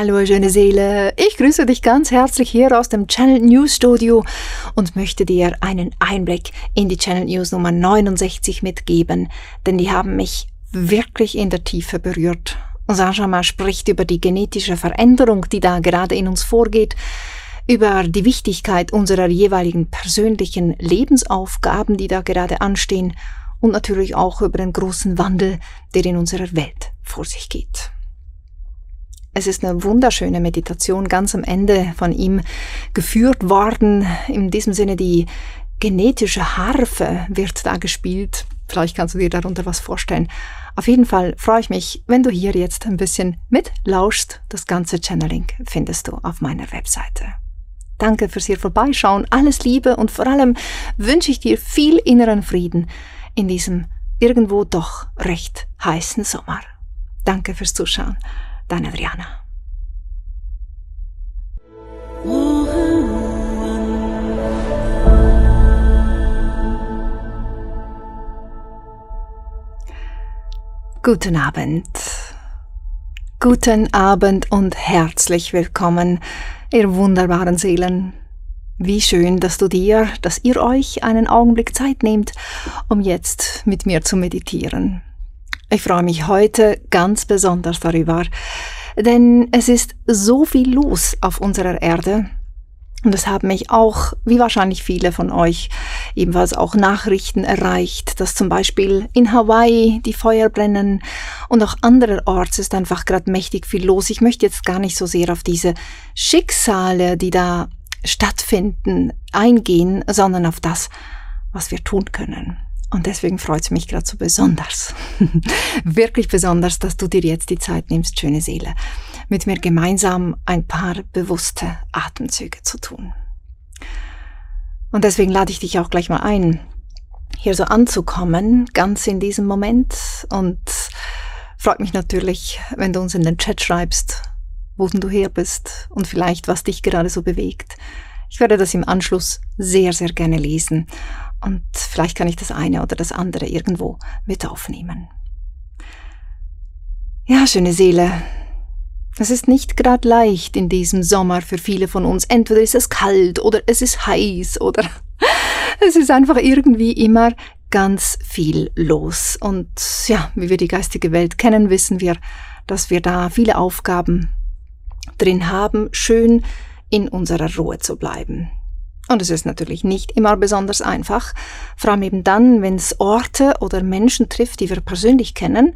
Hallo schöne Seele, ich grüße dich ganz herzlich hier aus dem Channel News Studio und möchte dir einen Einblick in die Channel News Nummer 69 mitgeben, denn die haben mich wirklich in der Tiefe berührt. Sascha Ma spricht über die genetische Veränderung, die da gerade in uns vorgeht, über die Wichtigkeit unserer jeweiligen persönlichen Lebensaufgaben, die da gerade anstehen und natürlich auch über den großen Wandel, der in unserer Welt vor sich geht. Es ist eine wunderschöne Meditation ganz am Ende von ihm geführt worden. In diesem Sinne, die genetische Harfe wird da gespielt. Vielleicht kannst du dir darunter was vorstellen. Auf jeden Fall freue ich mich, wenn du hier jetzt ein bisschen mitlauschst. Das ganze Channeling findest du auf meiner Webseite. Danke fürs hier vorbeischauen. Alles Liebe und vor allem wünsche ich dir viel inneren Frieden in diesem irgendwo doch recht heißen Sommer. Danke fürs Zuschauen. Deine Adriana. Guten Abend. Guten Abend und herzlich willkommen, ihr wunderbaren Seelen. Wie schön, dass ihr euch einen Augenblick Zeit nehmt, um jetzt mit mir zu meditieren. Ich freue mich heute ganz besonders darüber, denn es ist so viel los auf unserer Erde und es haben mich auch, wie wahrscheinlich viele von euch, ebenfalls auch Nachrichten erreicht, dass zum Beispiel in Hawaii die Feuer brennen und auch andererorts ist einfach gerade mächtig viel los. Ich möchte jetzt gar nicht so sehr auf diese Schicksale, die da stattfinden, eingehen, sondern auf das, was wir tun können. Und deswegen freut es mich gerade so besonders, wirklich besonders, dass du dir jetzt die Zeit nimmst, schöne Seele, mit mir gemeinsam ein paar bewusste Atemzüge zu tun. Und deswegen lade ich dich auch gleich mal ein, hier so anzukommen, ganz in diesem Moment. Und freut mich natürlich, wenn du uns in den Chat schreibst, wo du her bist und vielleicht, was dich gerade so bewegt. Ich werde das im Anschluss sehr, sehr gerne lesen. Und vielleicht kann ich das eine oder das andere irgendwo mit aufnehmen. Ja, schöne Seele, es ist nicht gerade leicht in diesem Sommer für viele von uns. Entweder ist es kalt oder es ist heiß oder es ist einfach irgendwie immer ganz viel los. Und ja, wie wir die geistige Welt kennen, wissen wir, dass wir da viele Aufgaben drin haben, schön in unserer Ruhe zu bleiben. Und es ist natürlich nicht immer besonders einfach, vor allem eben dann, wenn es Orte oder Menschen trifft, die wir persönlich kennen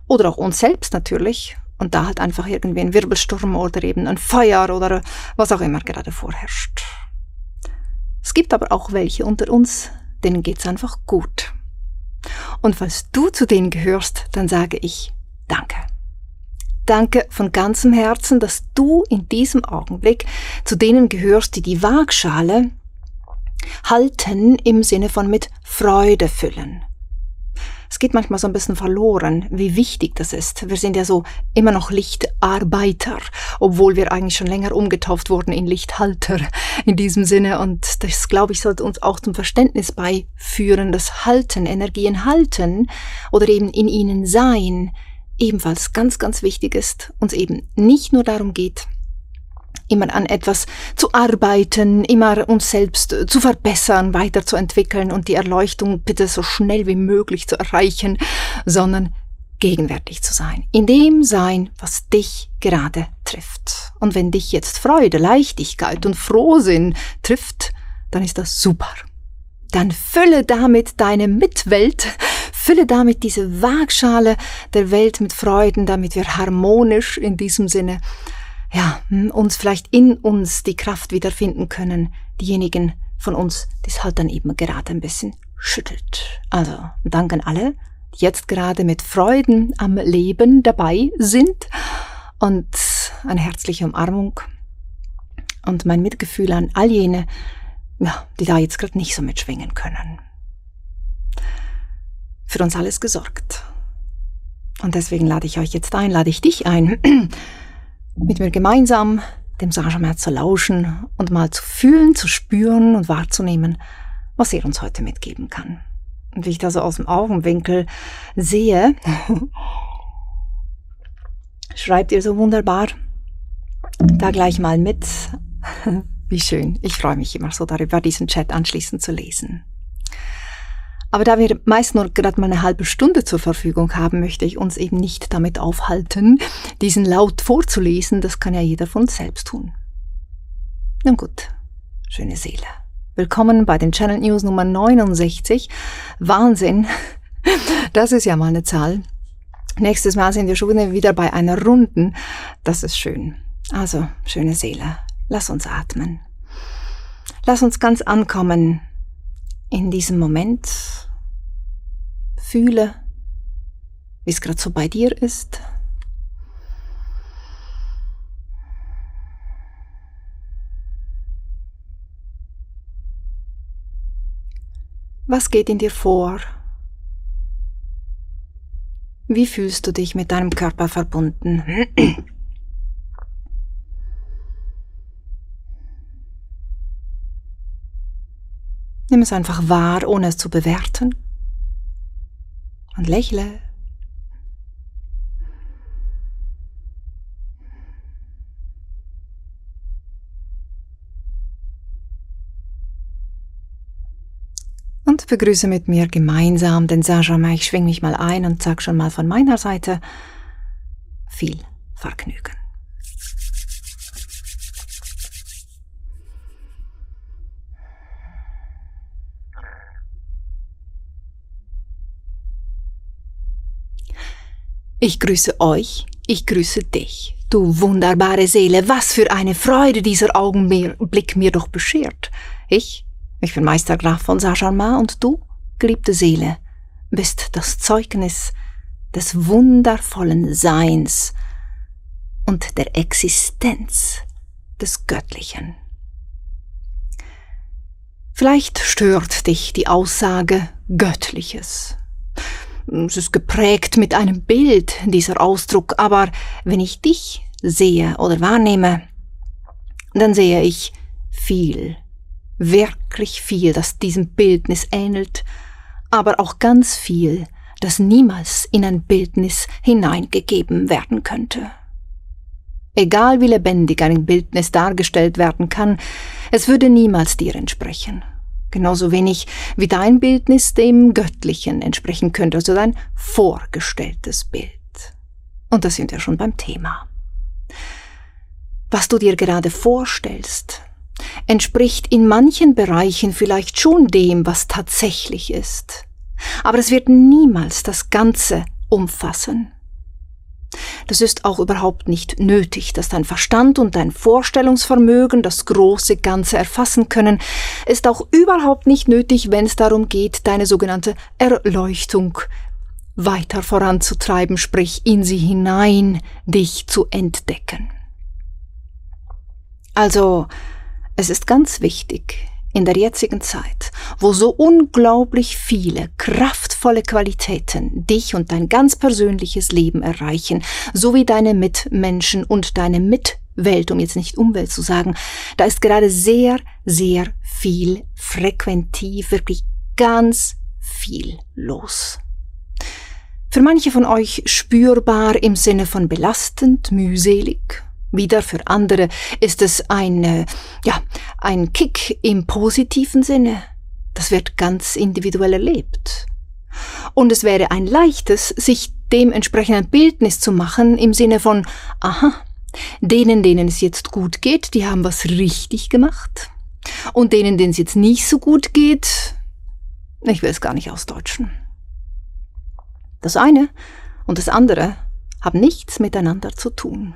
oder auch uns selbst natürlich und da halt einfach irgendwie ein Wirbelsturm oder eben ein Feuer oder was auch immer gerade vorherrscht. Es gibt aber auch welche unter uns, denen geht's einfach gut. Und falls du zu denen gehörst, dann sage ich Danke. Danke von ganzem Herzen, dass du in diesem Augenblick zu denen gehörst, die die Waagschale halten im Sinne von mit Freude füllen. Es geht manchmal so ein bisschen verloren, wie wichtig das ist. Wir sind ja so immer noch Lichtarbeiter, obwohl wir eigentlich schon länger umgetauft wurden in Lichthalter in diesem Sinne. Und das, glaube ich, sollte uns auch zum Verständnis beiführen, dass Halten, Energien halten oder eben in ihnen sein, ebenfalls ganz, ganz wichtig ist, uns eben nicht nur darum geht, immer an etwas zu arbeiten, immer uns selbst zu verbessern, weiterzuentwickeln und die Erleuchtung bitte so schnell wie möglich zu erreichen, sondern gegenwärtig zu sein. In dem sein, was dich gerade trifft. Und wenn dich jetzt Freude, Leichtigkeit und Frohsinn trifft, dann ist das super. Dann fülle damit deine Mitwelt, fülle damit diese Waagschale der Welt mit Freuden, damit wir harmonisch in diesem Sinne uns vielleicht in uns die Kraft wiederfinden können, diejenigen von uns, die es halt dann eben gerade ein bisschen schüttelt. Also, danke an alle, die jetzt gerade mit Freuden am Leben dabei sind und eine herzliche Umarmung und mein Mitgefühl an all jene, die da jetzt gerade nicht so mitschwingen können. Für uns alles gesorgt. Und deswegen lade ich dich ein, mit mir gemeinsam dem Sascha Ma zu lauschen und mal zu fühlen, zu spüren und wahrzunehmen, was er uns heute mitgeben kann. Und wie ich da so aus dem Augenwinkel sehe, schreibt ihr so wunderbar, da gleich mal mit. Wie schön. Ich freue mich immer so darüber, diesen Chat anschließend zu lesen. Aber da wir meist nur gerade mal eine halbe Stunde zur Verfügung haben, möchte ich uns eben nicht damit aufhalten, diesen laut vorzulesen. Das kann ja jeder von uns selbst tun. Nun gut, schöne Seele. Willkommen bei den Channel News Nummer 69. Wahnsinn, das ist ja mal eine Zahl. Nächstes Mal sind wir schon wieder bei einer Runden. Das ist schön. Also, schöne Seele, lass uns atmen. Lass uns ganz ankommen in diesem Moment. Fühle, wie es gerade so bei dir ist. Was geht in dir vor? Wie fühlst du dich mit deinem Körper verbunden? Nimm es einfach wahr, ohne es zu bewerten. Und lächle. Und begrüße mit mir gemeinsam den Saint-Germain. Ich schwing mich mal ein und sag schon mal von meiner Seite viel Vergnügen. Ich grüße euch, ich grüße dich, du wunderbare Seele. Was für eine Freude dieser Augenblick mir doch beschert. Ich bin Meister Graf von Saint-Germain und du, geliebte Seele, bist das Zeugnis des wundervollen Seins und der Existenz des Göttlichen. Vielleicht stört dich die Aussage Göttliches. Es ist geprägt mit einem Bild, dieser Ausdruck, aber wenn ich dich sehe oder wahrnehme, dann sehe ich viel, wirklich viel, das diesem Bildnis ähnelt, aber auch ganz viel, das niemals in ein Bildnis hineingegeben werden könnte. Egal wie lebendig ein Bildnis dargestellt werden kann, es würde niemals dir entsprechen. Genauso wenig wie dein Bildnis dem Göttlichen entsprechen könnte, also dein vorgestelltes Bild. Und da sind wir schon beim Thema. Was du dir gerade vorstellst, entspricht in manchen Bereichen vielleicht schon dem, was tatsächlich ist. Aber es wird niemals das Ganze umfassen. Das ist auch überhaupt nicht nötig, dass dein Verstand und dein Vorstellungsvermögen das große Ganze erfassen können, ist auch überhaupt nicht nötig, wenn es darum geht, deine sogenannte Erleuchtung weiter voranzutreiben, sprich in sie hinein dich zu entdecken. Also, es ist ganz wichtig, in der jetzigen Zeit, wo so unglaublich viele kraftvolle Qualitäten dich und dein ganz persönliches Leben erreichen, sowie deine Mitmenschen und deine Mitwelt, um jetzt nicht Umwelt zu sagen, da ist gerade sehr, sehr viel frequentiv, wirklich ganz viel los. Für manche von euch spürbar im Sinne von belastend, mühselig. Wieder für andere ist es ein Kick im positiven Sinne. Das wird ganz individuell erlebt. Und es wäre ein leichtes, sich dementsprechend ein Bildnis zu machen im Sinne von, denen es jetzt gut geht, die haben was richtig gemacht. Und denen es jetzt nicht so gut geht, ich will es gar nicht ausdeutschen. Das eine und das andere haben nichts miteinander zu tun.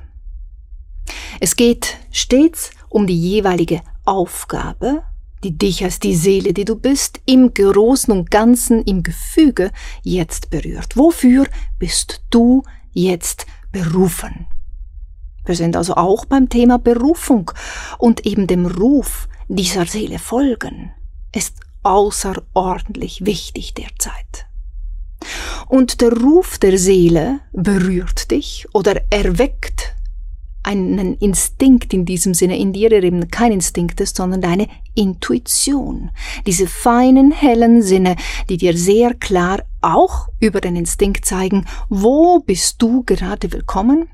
Es geht stets um die jeweilige Aufgabe, die dich als die Seele, die du bist, im Großen und Ganzen, im Gefüge jetzt berührt. Wofür bist du jetzt berufen? Wir sind also auch beim Thema Berufung und eben dem Ruf dieser Seele folgen ist außerordentlich wichtig derzeit. Und der Ruf der Seele berührt dich oder erweckt einen Instinkt in diesem Sinne in dir, der eben kein Instinkt ist, sondern deine Intuition. Diese feinen, hellen Sinne, die dir sehr klar auch über den Instinkt zeigen, wo bist du gerade willkommen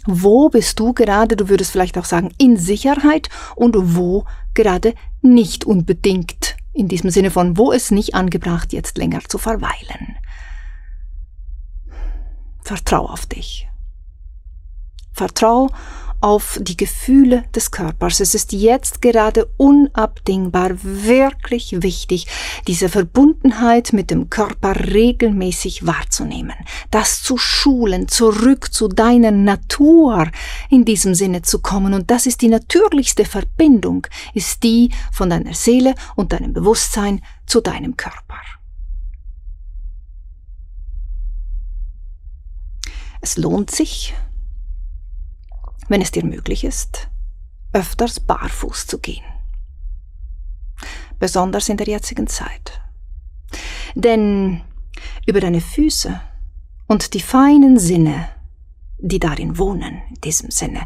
Wo bist du gerade, du würdest vielleicht auch sagen, in Sicherheit und wo gerade nicht unbedingt. In diesem Sinne von, wo es nicht angebracht, jetzt länger zu verweilen. Vertrau auf dich. Vertrau auf die Gefühle des Körpers. Es ist jetzt gerade unabdingbar, wirklich wichtig, diese Verbundenheit mit dem Körper regelmäßig wahrzunehmen, das zu schulen, zurück zu deiner Natur in diesem Sinne zu kommen. Und das ist die natürlichste Verbindung, ist die von deiner Seele und deinem Bewusstsein zu deinem Körper. Es lohnt sich, wenn es dir möglich ist, öfters barfuß zu gehen. Besonders in der jetzigen Zeit. Denn über deine Füße und die feinen Sinne, die darin wohnen, in diesem Sinne,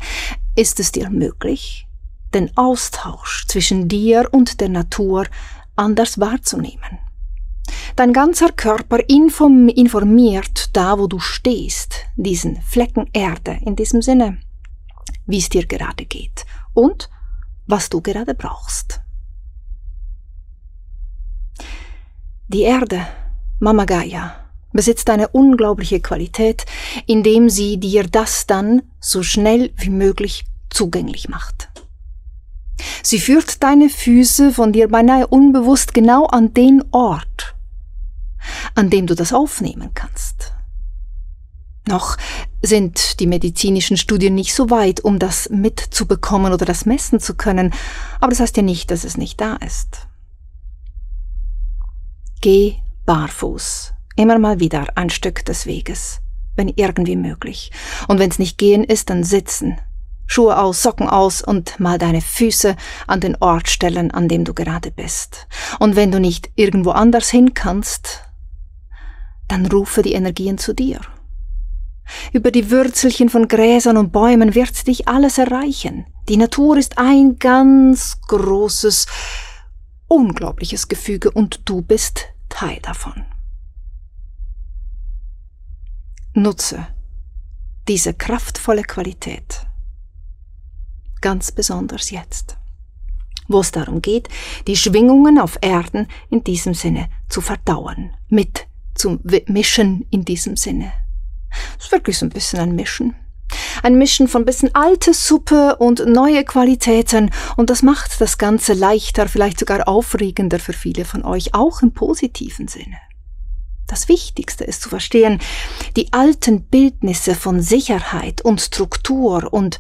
ist es dir möglich, den Austausch zwischen dir und der Natur anders wahrzunehmen. Dein ganzer Körper informiert da, wo du stehst, diesen Flecken Erde, in diesem Sinne, wie es dir gerade geht und was du gerade brauchst. Die Erde, Mama Gaia, besitzt eine unglaubliche Qualität, indem sie dir das dann so schnell wie möglich zugänglich macht. Sie führt deine Füße von dir beinahe unbewusst genau an den Ort, an dem du das aufnehmen kannst. Noch sind die medizinischen Studien nicht so weit, um das mitzubekommen oder das messen zu können, aber das heißt ja nicht, dass es nicht da ist. Geh barfuß, immer mal wieder ein Stück des Weges, wenn irgendwie möglich. Und wenn es nicht gehen ist, dann sitzen, Schuhe aus, Socken aus und mal deine Füße an den Ort stellen, an dem du gerade bist. Und wenn du nicht irgendwo anders hin kannst, dann rufe die Energien zu dir. Über die Wurzelchen von Gräsern und Bäumen wird dich alles erreichen. Die Natur ist ein ganz großes, unglaubliches Gefüge und du bist Teil davon. Nutze diese kraftvolle Qualität, ganz besonders jetzt, wo es darum geht, die Schwingungen auf Erden in diesem Sinne zu verdauen, mit zu mischen in diesem Sinne. Es ist wirklich so ein bisschen ein Mischen. Ein Mischen von ein bisschen alte Suppe und neue Qualitäten und das macht das Ganze leichter, vielleicht sogar aufregender für viele von euch, auch im positiven Sinne. Das Wichtigste ist zu verstehen, die alten Bildnisse von Sicherheit und Struktur und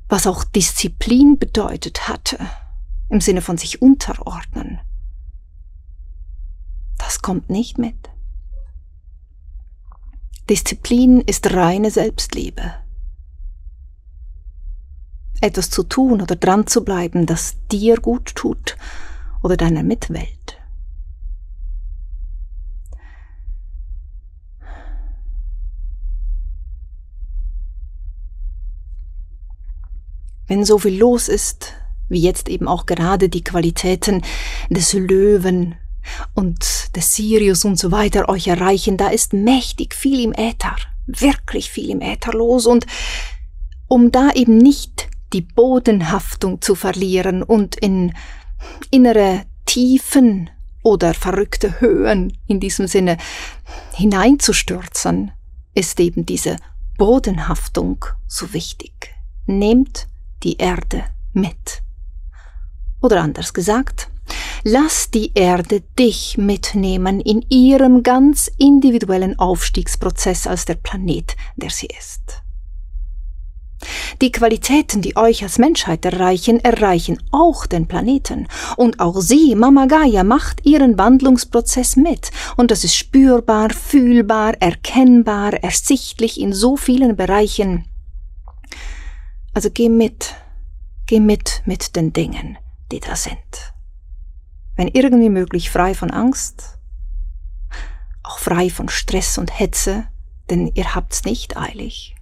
was auch Disziplin bedeutet hatte, im Sinne von sich unterordnen, das kommt nicht mit. Disziplin ist reine Selbstliebe. Etwas zu tun oder dran zu bleiben, das dir gut tut oder deiner Mitwelt. Wenn so viel los ist, wie jetzt eben auch gerade die Qualitäten des Löwen und des Sirius und so weiter euch erreichen, da ist mächtig viel im Äther, wirklich viel im Äther los und um da eben nicht die Bodenhaftung zu verlieren und in innere Tiefen oder verrückte Höhen in diesem Sinne hineinzustürzen, ist eben diese Bodenhaftung so wichtig. Nehmt die Erde mit. Oder anders gesagt, lass die Erde dich mitnehmen in ihrem ganz individuellen Aufstiegsprozess als der Planet, der sie ist. Die Qualitäten, die euch als Menschheit erreichen auch den Planeten. Und auch sie, Mama Gaia, macht ihren Wandlungsprozess mit. Und das ist spürbar, fühlbar, erkennbar, ersichtlich in so vielen Bereichen. Also geh mit den Dingen, die da sind. Wenn irgendwie möglich, frei von Angst, auch frei von Stress und Hetze, denn ihr habt's nicht eilig.